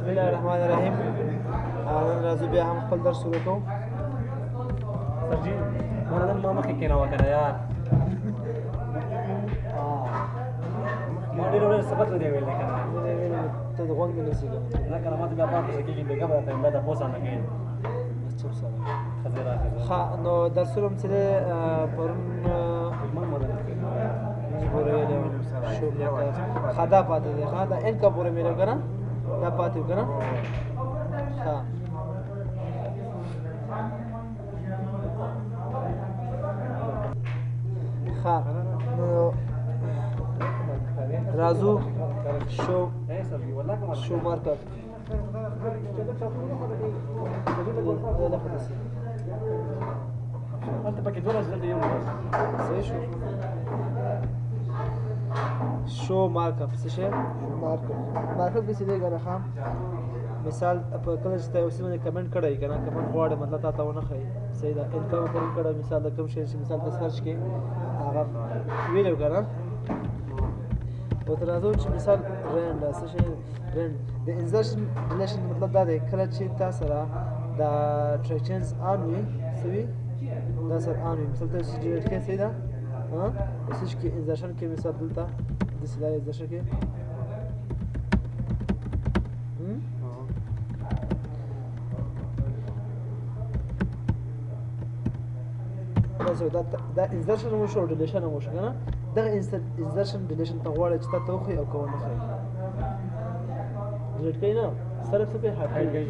بسم الله الرحمن الرحیم. نن راځو بیا هم خپل درس شروع کوو. سرجي ما نن ما مخکې کېناوه که نه یار ما ډېر ورځې سبق نه دی ویلی که نه ته د غوږ نه نیسې که نه که نه ما ته بیا پام پسې کېږي بېګا به درته دا تپوس هم نه کوي چپ سره ښځې راښځه ښه نو درسونه هم څه دی پرون پورې ویلی وم ښه دا پاتې دی ښه دا ان کا پورې مې ویلی که نه دا پاتې وو که نه ښه ښه نو راځو شو مارکر هلته پکې 12 دلته یو بس صحیح شو شو مارکر څه شی مارکر کې څه دی که نه ښه مثال په کله چې ته یو څه باندې کمنټ کړی که نه کمنټ غواړې مطلب تا ته ونه ښایي صحیح ده انکم پرې کړی مثال د کوم شی چې مثال ته سرچ کې هغه ویلو که نه ورته راځو چې مثال رینډ څه شی رینډ د انزرشن ریلیشن مطلب دا دی کله چې تا سره دا ټریکشنز آن وي څه وي دا سره آن وي مثال ته چې ډیلیټ کې صحیح ده سوچ کې انزرشن کې مثال دلته داسې دا انزرشن کې دا انزرشن هم وشو او ډیلیشن هم وشو که نه دغه انزرشن ډیلیشن ته غواړی چې تا ته وښایي او که ونه ښایي ډیلیټ کوي نه سره څه کوي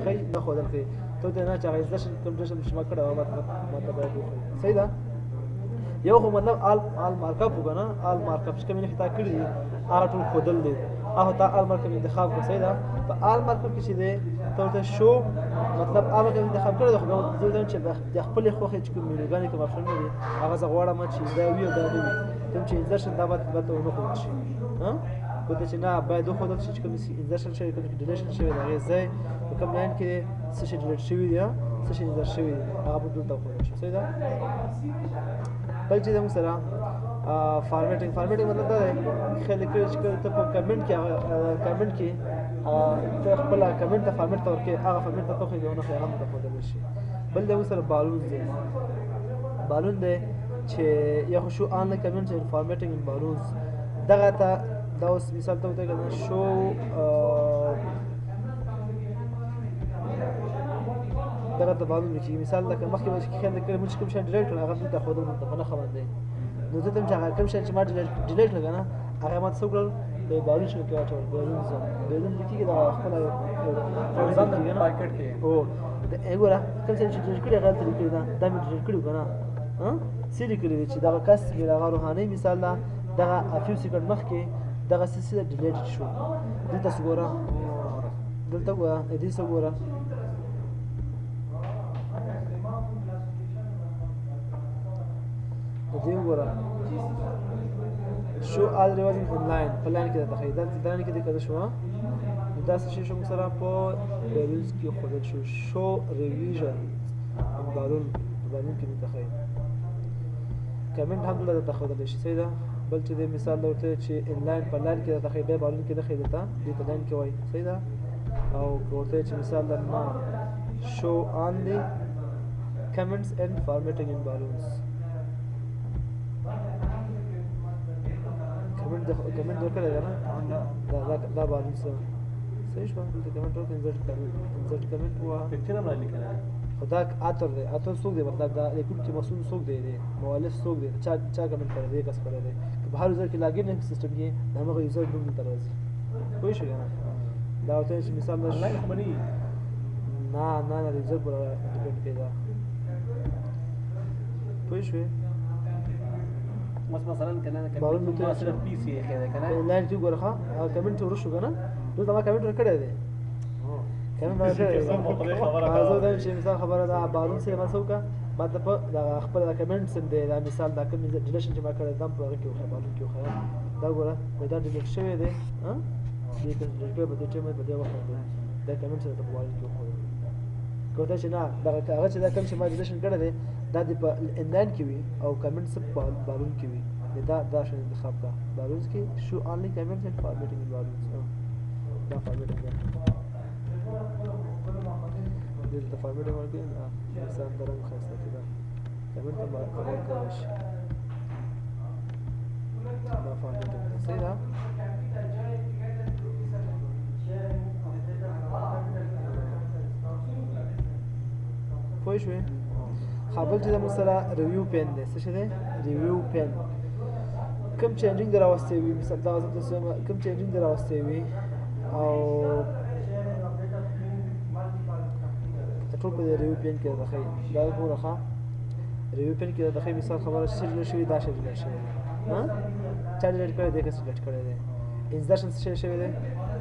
ښایي نه ښودل کوي ته ورته نه چې هغه انزرشن کوم ډیلیشن چې ما کړی وه ما ته باید وښایي صحیح ده یو خو مطلب آل مارکاپ وکړه نه آل مارکاپ چې کومې نښې تا کړي دي هغه ټول ښودل دي هغه ته آل مارکاپ انتخاب کړه صحیح ده په آل مارکاپ کې چې دی ته ورته شو مطلب آل مارکاپ انتخاب کړی دی خو زه وایم چې د خپلې خوښې چې کوم مینوګانې کوم اپشنونه دي هغه زه غواړم چې دا وي او دا نه وي کوم چې انزرشن دا باید ونه ښودل شي کوته چې نه باید وښودل شي چې کوم انزرشن شوی کوم چې ډیلیشن شوی د هغې ځای په کوم لاین کې څه شی ډیلیټ شوي دي څه شی انزر شوي دي هغه به دلته وښودل شي صحیح ده بل چې زموږ سره فارمیټینګ مطلب دا دی خیال یې کړی چې کله ته په کمنټ کې ته خپله کمنټ ته فارمیټ ته ورکړې هغه فارمیټ ته ته وښایي ونه ښایي هغه هم ته ښودلی شي بل زموږ سره بالون دی چې یا خو شو آنلاین کمنټس اینډ فارمیټینګ ان بالونز دغه ته دا اوس مثال ته وتهیږي که نه شو دغه ته بالون چې مثال لکه مخکې به چې خیال کړی موږ چې کوم شی ډیلیټ کړل هغه دلته ښودل مونږ ته په نښه باندې نو زه ته چې هغه کوم شی چې ما ډیلیټ کړل که نه هغه ما ته څه وکړل د بالون شکل کې واچول بالون لیکېږي دغه خپله پاکټ کې ګوره کوم شی چې ډیلیټ کړي هغه هلته لیکلي ده دا مې ډیلیټ کړي وو که نه څه لیکلي دي چې دغه کس هغه روحاني مثال ده دغه فیو سیکنډ مخکې دغه څه ډیلیټ شو دلته څه ګوره دلته ګوره دې څه ګوره دې وګوره شو آل ریوازینګ آنلاین په لاین کې درته ښایي دا لاین کې دې کده شو دا څه شی شو موږ سره په بالونز کې ښودل شو شو ریویژن بالون کې درته ښایي کمنټ هم دلته درته ښودلی شي صحیح ده بل چې دې مثال درته چې انلاین په لاین کې درته ښایي بیا بالون کې نه ښایي درته دې ته لاین کې وایي صحیح ده او که ورته چې مثال در نه شو آنلی کمنټس اینډ فارمیټینګ ان بالونز کمنټ ورکړی دی نه دا بالون څه صحیح شوه دلته کمنټ ورکړه انزرټ کمنټ ووهه پکچر هم رالیکلی خو دا اتر دی اتر څوک دی مطلب دا لیکونکي مسؤل څوک دی مؤلف څوک دی چا کمنټ کړی دی کس کړی دی که په هر یوزر کې لاګین سیسټم کې د همغه یوزر نوم دلته راځي پوه شوې که نه دا ورته چې مثال آنلاین خو به نه وي نه د یوزر پورې ډیپینډ کوي دا پوه شوې مثلا کنه بالون ما صرف پی سی خیره کنه لاین کې ګوره ښه کمنټ ورشو که نه دلته ما کمنټ ورکړی دی کمنټ ورکړی دی زه وایم چې مثال خبره ده بالون سره ما څه وکړه ما ته په دغه خپل کمنټ سم دی دا مثال دا کوم ډیلیشن چې ما کړی دا په هغه کې وښایه بالون کې وښایه دا ګوره دا ډیلیټ شوی دی دې ډیلیټ کړی په دې ټایم په دې وخت باندې دا کمنټ سره ته په بالون کې وښایه که ورته چې نه دغه هغه چې دا کوم چې ما ډیلیشن کړی دی دا دې په انلاین کې وي او کمنټ سب بالون کې وي دا شان انتخاب کا بالونز کې شو آنلی کمنټس اینڈ فارمیټینګ بالونز دا فارمیټینګ دلته فارمیټ ورکړي مثلا د رنګ ښایسته کړي دا فارمیټ ته کول کولی شي دا فارمیټ دی صحیح ده پوه شوې بل چې زموږ سره ریویو پین دی څه شی دی ریویو پین کوم چینجینګ د راوستی وي مثال دا کوم چینجینګ د راوستی وي او ټول په ریویو پین کې راځي دا ګوره ښه ریویو پین کې راځي مثال خبره شي شوی دا شي شوی ها چا ډیلیټ کړی دی که ډیلیټ کړی دی انسرشن څه شوی دی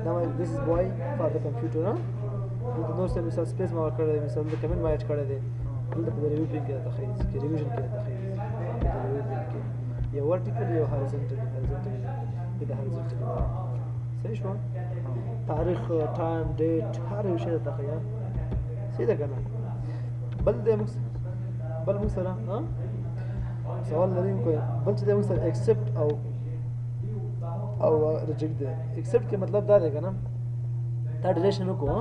دا this is boy for the computer ها دلته نور څه مثال سپیس ما ورکړی دی مثال د کمنټ ما ایډ کړی دی دلته په ریویو پین کې راځي چې ریویژن کې راځي ریویو پین کې یو ورټیکل یو هوريزونټل کې د هوريزونټل صحیح شو تاریخ ټایم ډیټ هر یو شی ته ښه سیده کنه بل موږ سره ها سوال لریم کوی بل چې موږ سره ایکسپټ او ریجیکټ دی ایکسپټ کې مطلب دا دی کنه تا ډیلیشن وکړو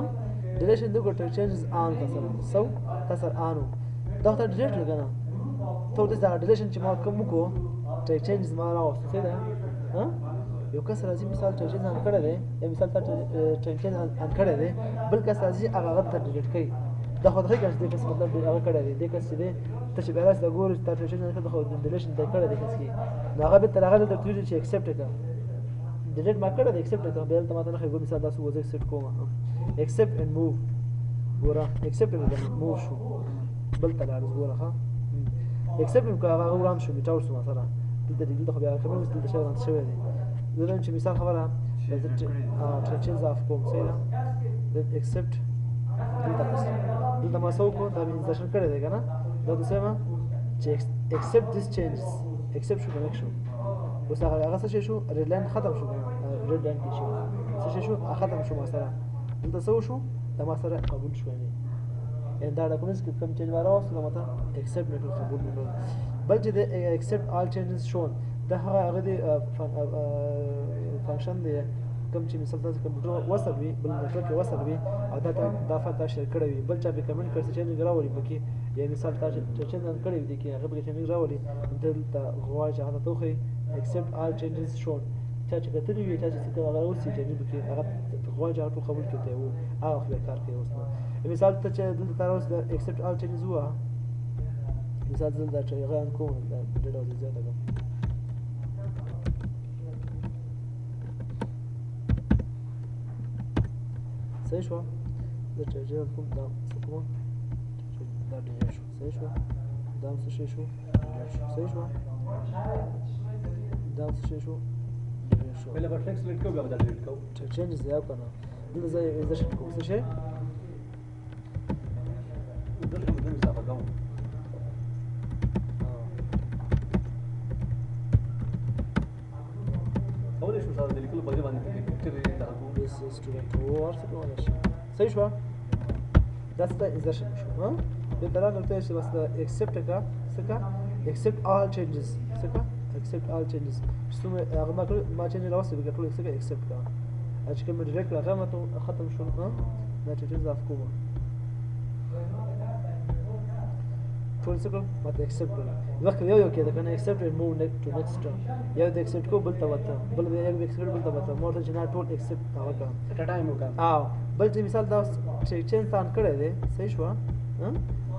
ډیلیشن دغه ټر چینجز آن تاسو تاسو آنو دا ته ډیلیټ لګنه ته دا ډیلیشن چې ما کوم وکړو ټر چینجز ما راوست څه ده ها یو کس راځي مثال ټر چینج ان کړی دی یا مثال ټر چینج ان کړی دی بل کس راځي هغه ته ډیلیټ کوي دا خو دغه کس دی کس مطلب هغه کړی دی د کس دی ته چې بیرس د ګور ټر چینج نه کړو د ډیلیشن ته کړی دی کس کی هغه به تر هغه د توجه چې ایکسپټ کړه ډیلیټ ما کړی دی ایکسپټ کړه به ته ماته نه خو مثال تاسو وځي ایکسپټ کوم ایکسپټ اند موو ګوره ایکسپټ اند موو شو بل تلار ګوره ها ایکسپټ کوم هغه ورام شو میټاور شو مثلا دلته خو بیا کوم دلته شی ران شوی دی زه چې مثال خبره ټر چینج اف کوم صحیح ده د ایکسپټ دلته ما سو کو دا مې انسرشن کړی دی کنه دا څه ما چې ایکسپټ دیس چینجز ایکسپټ شو کنه شو اوس هغه څه شو ریډ لاین ختم شو ریډ لاین کې شو څه شو ختم شو مثلا دلته څه شو دا ما سره قبول شو نه یعنی دا ډاکومنټس کې کوم چینج وراوس نو ماته ایکسپټ نه قبول نه بل چې د ایکسپټ آل چینجز شون دا هغه د فنکشن دی کوم چې مثال تاسو کمپیوټر وصل وي بل نتورک وصل وي او دا فاته شیر کړی وي بل چا به کمنټ کړي چې نه راوړي پکې یا مثال تاسو چې نه کړی وي کې هغه به چې نه راوړي دلته غواړي چې هغه توخی ایکسپټ آل چینجز شون چې کتلی وي چې څه هغه اوسې چې نه بکې هغه غواړي چې هغه قبول کړي او هغه خپل کار کوي اوس نو مثال ته چې دلته تاسو د ایکسپټ آل چینجز وه مثال دلته چې هغه کوم د ډېر زیاته ده صحیح شو د ټریجر کوم دا څه کوم دا ډیلیټ شو صحیح شو دا څه شي شو صحیح شو دا څه شي شو بل به ټیکس لیټ کوو بیا دا ډیلیټ کوو ټر چینجز یا کنه دغه ځای انسرشن کوم څه شي دغه د مسافه کوم اول شو سره د لیکلو په ځای باندې پکچر یې دا کوم this is student ورڅ کولی شي صحیح شو دا څه انسرشن شو ها په طرح غلطه شي بس ایکسپټ کا څه ایکسپټ آل چینجز څه ایکسپټ آل چینجز څومره هغه ما چینج راوستي به ټول څه ایکسپټ کا چې کوم ډایرکټ هغه ماته ختم شو ها دا چینجز اف کوم ټول څه ماته ایکسپټ کړل وخت یو کې دا کنه ایکسپټ اند موو ټو نیکسټ یو د ایکسپټ کو بل ته وته بل یو ایکسپټ بل ته وته مور چې نه ټول ایکسپټ تا وکړه ټایم وکړه او بل چې مثال دا چې چینج تان کړی دی صحیح شو ها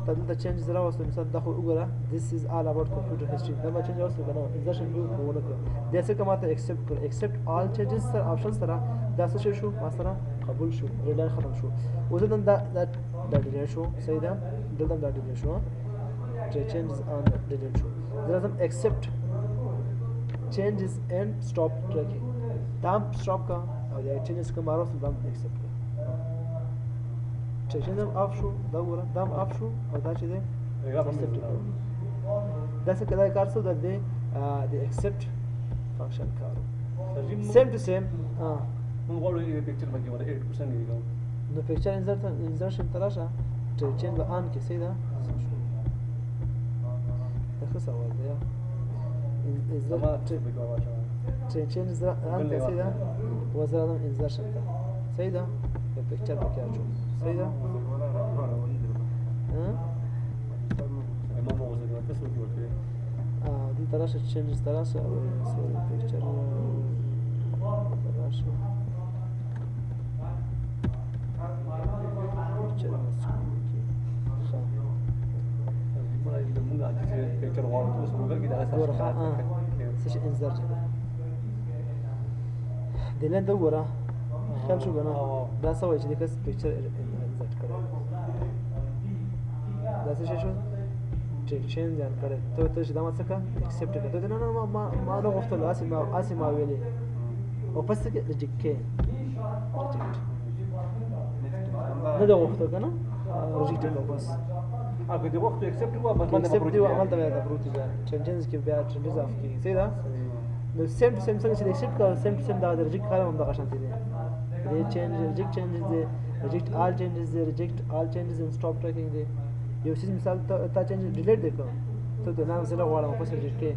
ته دلته چینج زرا واسه مثال دا خو وګوره this is all about computer history دا ما چینج واسه کنه انسرشن یو کوونه کړ د څه کومه ته ایکسپټ کړ ایکسپټ آل چینجز سره آپشن سره دا څه شو مثلا قبول شو ریډر ختم شو اوس دا ډیلیټ شو صحیح ده دلته دا ډیلیټ شو changes on the delete show. There are some accept changes and stop tracking. Dam stop का और ये changes का मारो से dam accept का. Changes dam off show dam बोला dam off show और दा चीज़ें accept का. जैसे कदा कार सो दे the accept function करो. Same to same. من قالوا إيه picture بقى ولا 8% يجيكم. No picture insertion تراشا change بآن كسيدا. څه سوال دی change انسرشن ده وزرادم انسرشن ده صحیح ده पिक्चर पे क्या छो सही था دي तरह से चेंज इस तरह से सॉरी पिक्चर तरह से पिक्चर سش انذار جدا دلان دوره خیال شو کنه دا سوای چې کس پکچر انزرټ کړي دا څه شو ټریک چینج ځان کړي ته چې دا ما څه کا ایکسپټ کړه ته نه ما نو غوښتل اسی ما ویلې او پس کې ریجیکټ کې نه دا غوښتل کنه ریجیکټ نو بس اګه د وخت ایکسپټ هوا بس ایکسپټ دی عمل ته دا پروت دی چینجز کې بیا چینجز اف کې سي دا نو سیم ټو سیم څنګه چې ایکسپټ کړه سیم ټو سیم دا ریجیکټ کړه هم دا شانت دی دی چینج ریجیکټ چینجز دی ریجیکټ آل چینجز دی ریجیکټ آل چینجز ان سټاپ ټریکینګ دی یو څه مثال تا چینج ډیلیټ دی کوم ته دا نام زله غواړم په څه ریجیکټ کې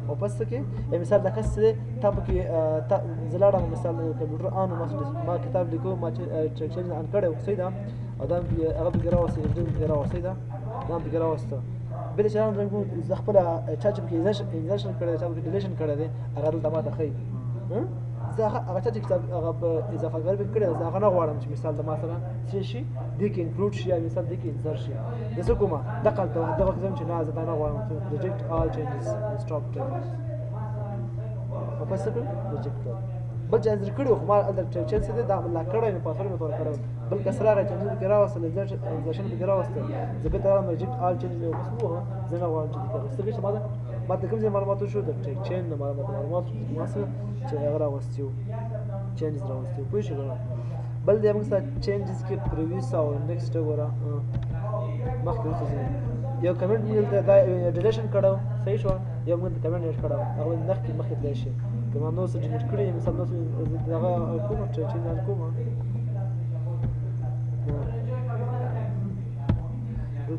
او پس کې مثال دا کس ته په کې زلاړم مثال کمپیوټر آن ما کتاب لیکو ما چینج ان کړو سي دا ادم هغه بګرا وسه دې بګرا وسه دا نام بګرا وسه بل چې انا نقول اذا خپل چا چې انزرشن کړی چا چې ډیلیشن کړی دی هغه دلته ما ته خي زه هغه چې کتاب هغه اضافه کړی کړی زه هغه نه غواړم چې مثال د ما سره شي دې کې انکلود شي مثال دې کې انزر شي زه کومه دغه کوم چې نه زه نه غواړم ریجیکټ آل چینجز سټاپ چینجز او پس څه ریجیکټ بل چې انزر کړو خو ما الته چې څه دا بل کړی نه پاسورډ مې تور کړو بل کسره راځي چې بګرا وسه انزرشن بګرا وسه زه به ترا ریجیکټ آل چینجز او بس وه زه نه غواړم چې دا څه چې ما د کوم ځای معلوماتو شو د ټریک چین معلومات واسه چې هغه راوستیو چینجز راوستیو پوه شو بل دې موږ سره چینجز کې پریویس او نیکسټ وره مخکې څه یو کمنټ مې دا ډیلیشن کړو صحیح شو یو موږ کمنټ یې کړو هغه مخکې دی شي کوم نو څه ډیلیټ کړی مثلا نو هغه کوم ټریک چین کوم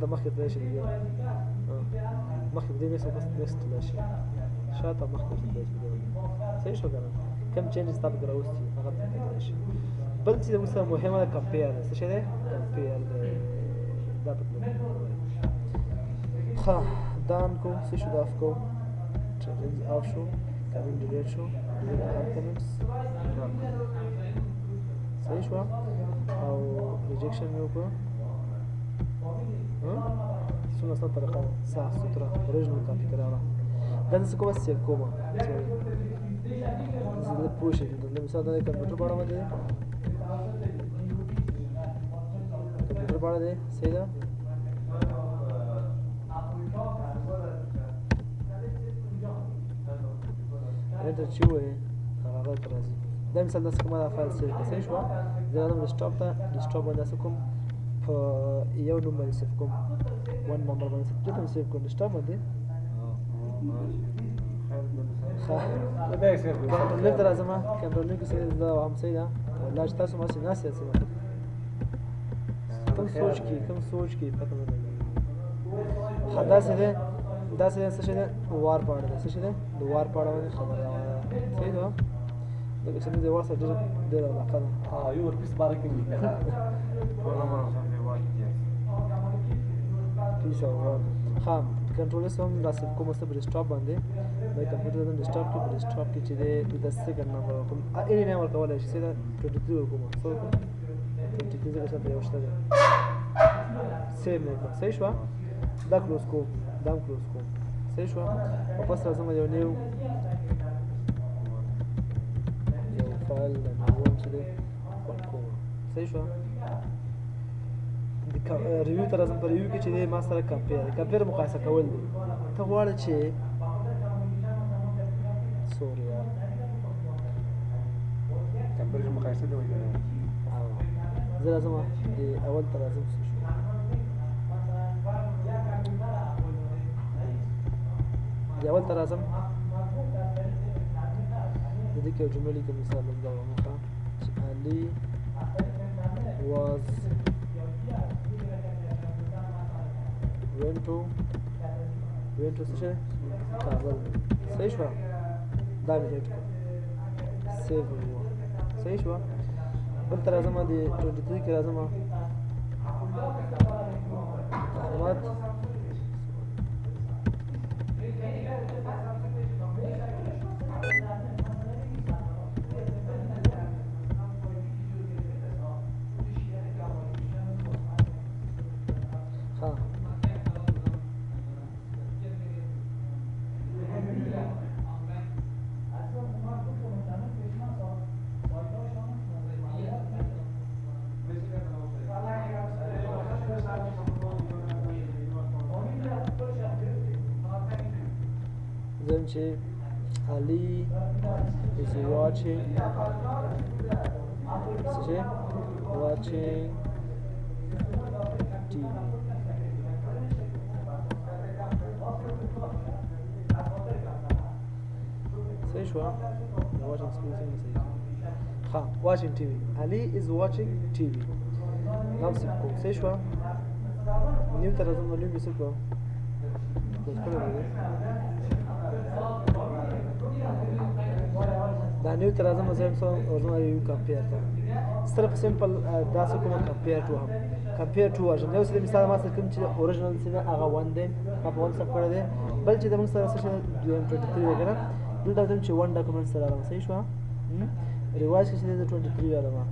دا مخکې دی شي مخکې دې نسبت بس نست لاشي شاته مخکې دې صحیح شو کنه کم چینجز تاسو دراوستي هغه ته شي بل څه مثلا مهمه کمپیر څه شي ده کمپیر دا په ښه دان کو څه شو دا کو چینجز اف شو کمنټ ډیلیټ شو ډیلیټ کمنټس صحیح شو او ریجیکشن یو کو څنګه ستاسو طریقه صح ستره اوریجنل کاپی کراوه دا څه کومه سیو کومه زه پوښتنه کوم مثلا دا کمپیوټر باندې دی کمپیوټر باندې دی صحیح ده انت چې وې هغه راځي دا مثلا د کومه فایل سیو صحیح شو دا د ډیسکټاپ ته ډیسکټاپ باندې کوم په یو نمبر سیو کوم ون نمبر باندې څه سیو کوم ډیسکټاپ باندې کنټرولر ته راځم کنټرولر کې څه دا هم صحیح ده ولا چې تاسو ما څه نه سیاسي کوم سوچ کې پته نه لګي خدا څه ده دا څه څه ده وار پاړه ده څه ده د وار پاړه باندې خبره صحیح ده دا چې موږ ورسره ډېر علاقه ده یو ورپس بارکې نه پیسه ها کنټرولر سم دا څه کومه څه ډیسکټاپ باندې د کمپیوټر د ډیسکټاپ کې چې د سیکنډ نمبر کوم اې نه ورکولای شي دا 23 کومه څو 23 څنګه څه یو شته سیم نه صحیح شو دا کلوز کو دا کلوز کو صحیح شو او پس راځم یو نیو فایل د نوون چې دی صحیح شو ریویو ته راځم په ریویو کې چې دی ما سره کمپیر مقایسه کول دي ته غواړې چې سوري کمپیر مقایسه دی زه راځم د اول ته راځم څه شو د اول ته راځم د دې کې یو جمله لیکم مثال دا ومخه چې علي was went to څه کابل صحیح شو دا مې هټ کړ سیو صحیح شو بل ته راځم د 23 کې راځم احمد ها زم چې Ali is watching TV. صحیح شو watching screen صحیح ها watching TV Ali is watching TV نام سکو صحیح شو نیو تر ازم نیو بسکو دا نیو تر ازم ازم ریویو کمپیر تا صرف سمپل دا څه کوم کمپیر ټو هم کمپیر ټو ورژن یو څه مثال ما سره کوم چې اوریجنل سینه هغه 1 دی ما په 1 سب کړی دی بل چې د موږ سره څه 23 وګره دلته کوم چې 1 ډاکومنټ سره راځي صحیح شو ریوایز کې چې 23 راځي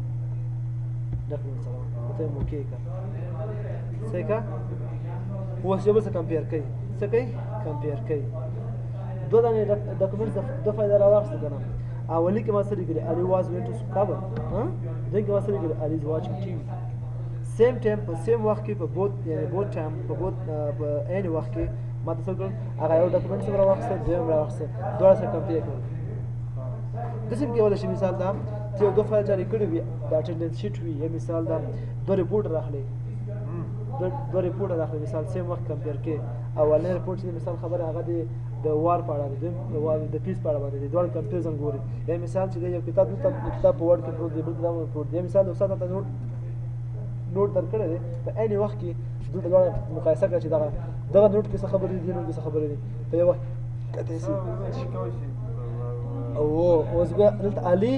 ډاکومنټ سره ته مو کې کا صحیح کا اوس یو څه کمپیر کوي څه کوي کمپیر کوي دوه دانه ډاکومنټ د فایده راوښته کنه اولی کې ما سره لګل Ali was went to Kabul ها دغه کې ما سره لګل Ali is watching TV سیم ټایم په سیم وخت کې په بوت یعنی بوت ټایم په بوت په اني وخت کې ما تاسو کول هغه یو ډاکومنټ سره راوښته دویم راوښته دوه سره کمپیر کړل د سیم کې ولا شي مثال دا چې دوه فایل جاری کړی وي د اټینډنس شیټ وي یا مثال دا دوه ریپورت راخلي دوه ریپورت راخلي مثال سیم وخت کمپیر کې اولنی ریپورت چې مثال خبره هغه د وار په اړه دی د پیس په اړه باندې دوه کمپیریزن ګوري یا مثال چې یو کتاب په ورډ کې پروت دی بل کتاب پروت دی مثال استاد ته نوٹ درکړی دی په عین وخت کې دلته دوه مقایسه کړه چې دغه نوٹ کې څه خبرې دي نو څه خبرې دي په یو وخت کته سي او اوس دلته Ali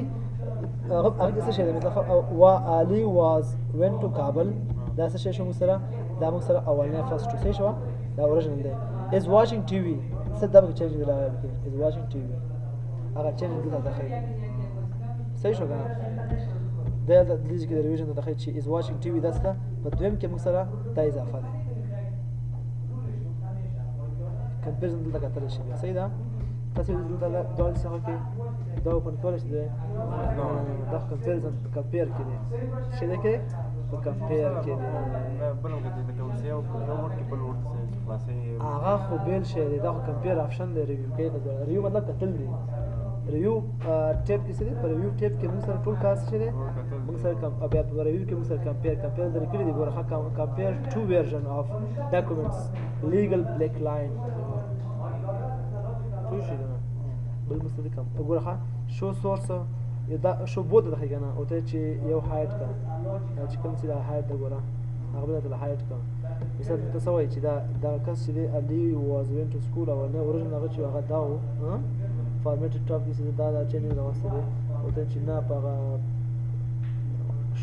هغه څه شی دی مثلا Ali was went to Kabul دا څه شی شو سره دا موږ سره اولنی فرست څه شو دا اوریجنل دی is watching TV څه دا به چینج دی is watching TV هغه چینج دی دا خیر صحیح شو کنه دا د دې کې ریویژن ته خیر چې is watching TV دا څه په دویم کې موږ سره دا اضافه ده کمپیریزن دلته کتل شي صحیح ده تاسو دلته ډول څه کې دا اوپن کولای شئ دا کمپیریزن کمپیر کړئ شي دا کې په کمپیر کې دی بل وخت د توسعه او یو ورته بل ورته خلاصې هغه خو بیل شي دی دا کمپیر آپشن دی ریویو کې دا ریویو مطلب کتل دی ریویو ټیب کې څه دی په ریویو ټیب کې موږ سره ټول کار څه دی موږ سره بیا په ریویو کې موږ سره کمپیر درې کړی دی ګوره کمپیر ټو ورژن اف ډاکومنټس لیګل بلیک لاین څه شي دا بل مستدکم وګوره شو سورس دا شو بوت ده کنه او ته چې یو هایټ کا چې کوم چې دا هایټ ده ګوره هغه به د هایټ کا مثلا تاسو وایي چې دا کس چې Ali was went to school او نه اوریجنل هغه چې هغه دا و فارمیټډ ټاپ کې دا چې نه راوسته دي او ته چې نه په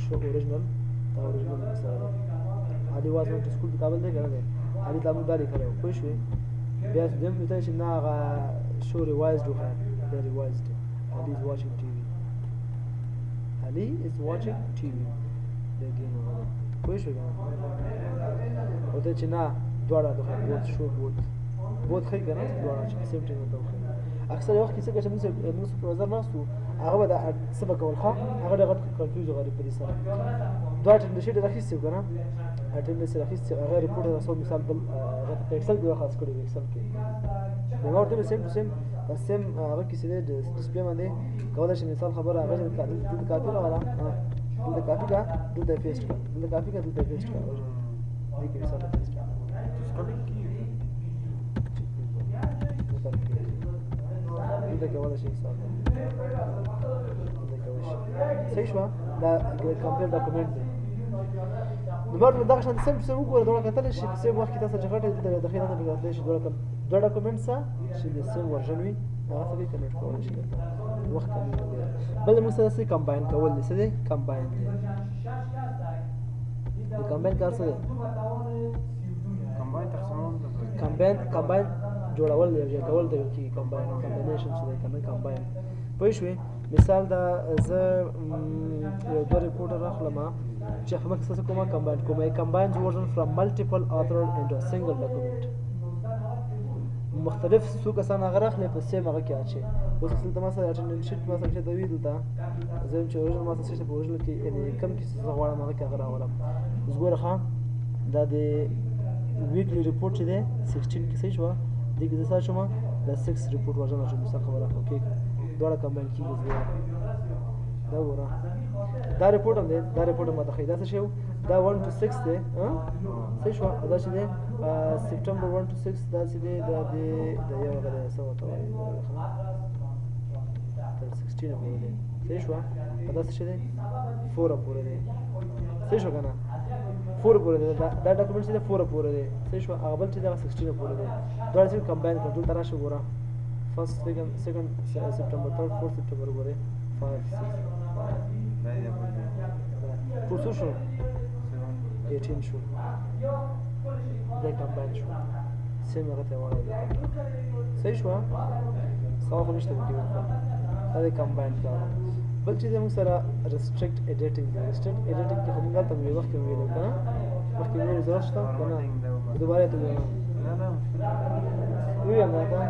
شو اوریجنل دا اوریجنل مثلا Ali was went to school په کابل دی کنه Ali دا موږ دالي کړو خو شوي بیا دیم ته چې نه هغه شو ریوایزډ وکړه دا ریوایزډ Ali is watching TV Ali is watching TV the game کوئی شو او ته چې نه دواړه د بوت شو بوت خی کنه دواړه چې سیم ټیم ته وخی اکثر وخت کې څه چې موږ په نظر ناسو هغه به د سبق ول خو هغه د غټ کنفیوز غریب په سره دوه ټیم د شي د راخیسته کنه اټیم د سره راخیسته هغه ریپورت راسو مثال بل ایکسل کې خاص کړی ایکسل کې نو ورته سیم ټو سیم بس سیم هغه کې سره د ډسپلی باندې کولای شي مثال خبره هغه د کاپی راغله دلته کافي کا دلته پیسټ کا دلته کافي کا دلته پیسټ کا دې کې مثال پیسټ کا دلته کې ولا شي مثال دلته کې صحیح شو دا کمپیوټر ډاکومنټ دی نو مرته دا شان سم څه وګوره دا کتل شي په سیم وخت کې تاسو جګړه د خیرانه بغاوت شي دا ډاکومنټ څه چې د سیم ورژن وي هغه څه کنورټ کول شي وخت کمیږي بل موږ سره څه کمباین کول دي څه دي کمباین دي د کمباین کار څه دی کمباین جوړول دی یا کول دی کی کمباینیشن څه دی کنه کمباین پوه شوې مثال دا زه یو دوه ریپورټر اخلم چې هغه څه کومه کمباین کومه کمباینز ورژن فرام ملټیپل آثر انټو ا سنگل ډاکومنت مختلف څو کسان هغه راخلي په سیم هغه کې اچي اوس دلته مثلا اټنډنس شیټ مثلا چې دوی دلته زه چې ورژن مثلا څه په ورژن کې یعنی کم کې څه غواړم هغه کې هغه راولم اوس ګوره ښه دا د ویکلی ریپورټ چې دی 16 کې څه شوه دې کې زه څه شوم دا 6 ریپورټ ورژن شو مثلا خبره اوکې دواړه کمباین کېږي دا ګوره دا ریپورټ هم دی دا ریپورټ هم ماته ښایي دا څه شی و دا 1 to 6 دی څه شوه دا چې دی سپټمبر 1 to 6 دا چې دی دا د یو هغه دی څه ورته وایي 16 پورې دی صحیح شوه دا څه شی دی 4 پورې دی صحیح شو که نه 4 پورې دی دا ډاکومنټ چې دی 4 پورې دی صحیح شوه هغه بل چې دی هغه 16 پورې دی دواړه چې کمباین کړه دلته راشه ګوره فرست سیکنډ سپټمبر 3 4 سپټمبر ګورې 5 6 ټول څو شو 18 شو دا کمباین شو سیم هغه ته واړه صحیح شوه څه خو نشته پکې دا د کمباین کار بل چې موږ سره ریسټریکټ ایډیټینګ دی ریسټریکټ ایډیټینګ کې هم غلطه ویل وخت کې ویل کنه مخکې ویل ضرورت شته کنه دوباره ته ویل نه ویل نه تا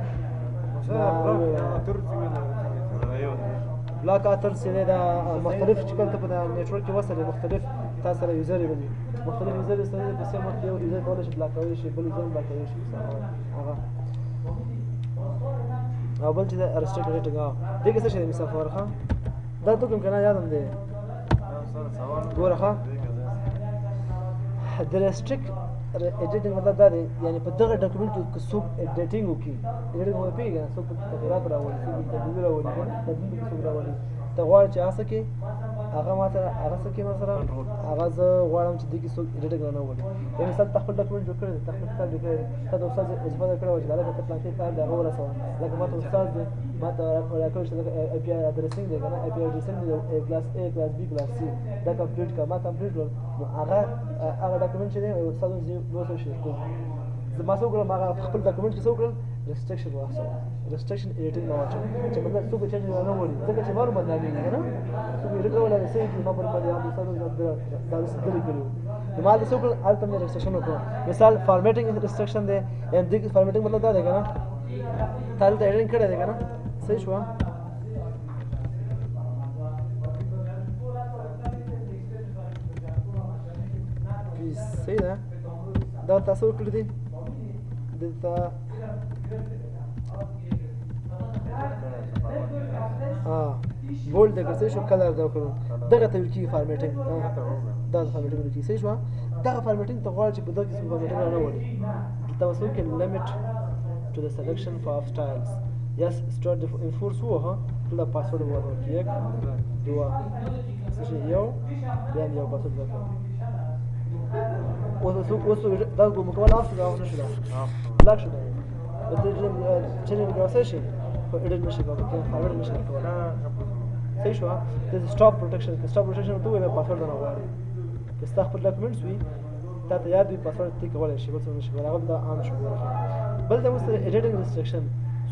بلاک اتر چې دا مختلف شکل ته په نیټورک کې وصل مختلف تاسو سره یوزر وي مختلف یوزر سره په سم وخت یو یوزر کولای شي بلاک کوي شي بل یوزر بلاک کوي شي هغه او بل چې دا ریسټریکټ ایډیټینګ دې کې څه شي مثال فرخه دا ته کوم کنه یادم دی ګوره ښه د ریسټریکټ ایډیټینګ مطلب دا دی یعنی په دغه ډاکومنټ کې څوک ایډیټینګ وکړي ایډیټینګ مو پیږي څوک تغیرات راوړي څوک تبدیل راوړي تبدیل کې څوک راوړي ته غواړې چې هغه کې هغه ماته هغه څه کې مثلا هغه زه غواړم چې دې کې څوک ایډیټینګ نه وړي یعنی مثلا خپل ډاکومنټ جوړ کړی خپل کتاب جوړ کړی ته د استاد اضافه کړو چې دا ته پلان کې کار دی هغه ورسوه لکه ماته استاد دی ماته راکړل چې ای پی آی اډریسینګ دی کنه ای پی آی اډریسینګ دی کلاس A کلاس B کلاس C دا کمپلیټ کړه ما کمپلیټ کړ نو هغه ډاکومنټ چې دی استاد نو څه شي زما څو کړم هغه خپل ډاکومنټ کې څو کړل ریسټریکشن واخلم ریسټریکشن ایډیټینګ نه واچوم چې مطلب څوک چینج نه وړي ځکه چې مالو بدنامي نه څوک ایډیټ ولا نه سي ما پر باندې هم څه دا څه کړی نو ما څو کړل الته مې ریسټریکشن وکړ مثال فارمیټینګ ریسټریکشن دی ان دې فارمیټینګ مطلب دا دی کنه تاسو ته ایډیټینګ کړی دی کنه صحیح شو صحیح ده دا تاسو کړی دی دلته بولډ د ګرځې شو کلر دا کړو دغه ته ورکی فارمیټینګ دا فارمیټینګ ورکی صحیح شو دغه فارمیټینګ ته غواړي چې په دغه قسم فارمیټینګ نه وړي دلته وسو کې لیمټ to the selection of styles yes start the enforce وها کله پاسورډ ورکړي یک دوا څه یو بیا یو پاسورډ ورکړي اوس دا کوم کول اوس دا نه شو لاک شو دا چې نه ګرځي شي په اډیټ نشي کولای کې فارورډ نشي کولای صحیح شو د سټاپ پروټیکشن ته وایي پاسورډ نه غواړي که ستاسو خپل ډاکومنټس وي تا ته یاد وي پاسورډ تی کولای شي بل څه نشي کولای هغه دا عام شو بل دا مست ایډیټینګ ریسټریکشن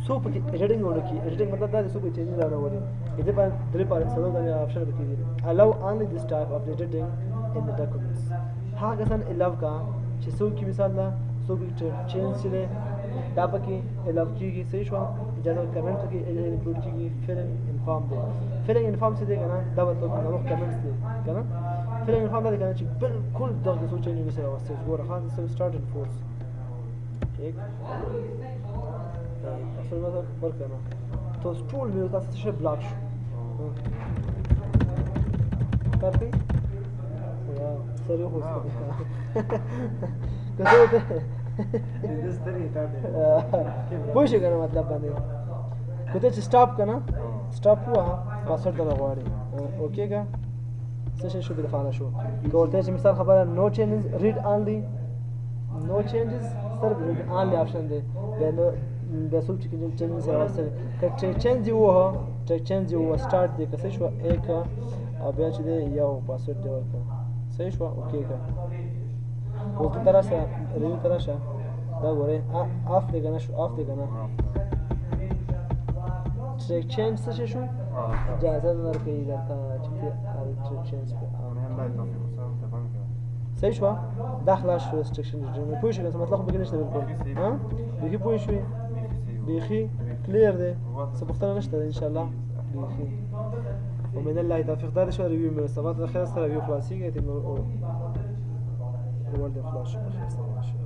سو په ایډیټینګ ورکی ایډیټینګ مطلب دا سو په چینج نه راوړي دې په درې پاره سره دا آپشن کېږي allow only this type of editing in the documents هغه څنګه allow کا چې سو کې مثال دا سو کې چینج چره دا پکې allow کېږي صحیح شو اجازه کمنټ کې انکلود کېږي فیلنګ انفارم دی فیلنګ انفارم څه دی کنه دا مطلب نو کمنټس دی کنه فیلنګ انفارم دی کنه چې بالکل دغه سو چینج نشي راوستي ګوره خاص سم سٹارټ ان فورس یک اصل ما فرق کنه تو ټول مې تاسو څه بلاک شو کارتي یا سره هو څه کته ته دې ستري تا دې پوه شئ کنه مطلب باندې کته چې سٹاپ کنه سٹاپ هوا پاسورډ دا غواړي اوکے کا څه شو به فعال شو کوته چې مثال خبره نو چینجز ریډ اونلی نو چینجز صرف ریډ اونلی آپشن دی د څوک چې چینج سره واسطه کټ چینج وو ټریک چینج یو سٹارټ دی که صحیح شوه ای که او بیا چې دی یو پاسورډ دی ورکړه صحیح شوه اوکې که اوس دلته راشه ریویو ته راشه دا ګورئ آف دی که نه شو آف دی که نه ټریک چینج څه شی شو اجازه نه درکوي درته چې ټریک چینج صحیح شوه دا خلاص شو ریسټرکشن رژیم پوه شوې که څه مطلب خو پکې نشته بالکل بیخي پوه شوې بیخي کلیر دی څه پوښتنه نشته ده انشاءالله بیخي ومن الله توفیق دا شو ریویو مې سبا ته خیر سره ریویو خلاصېږي ته ورډ خلاص شو خیر سره ماشاءالله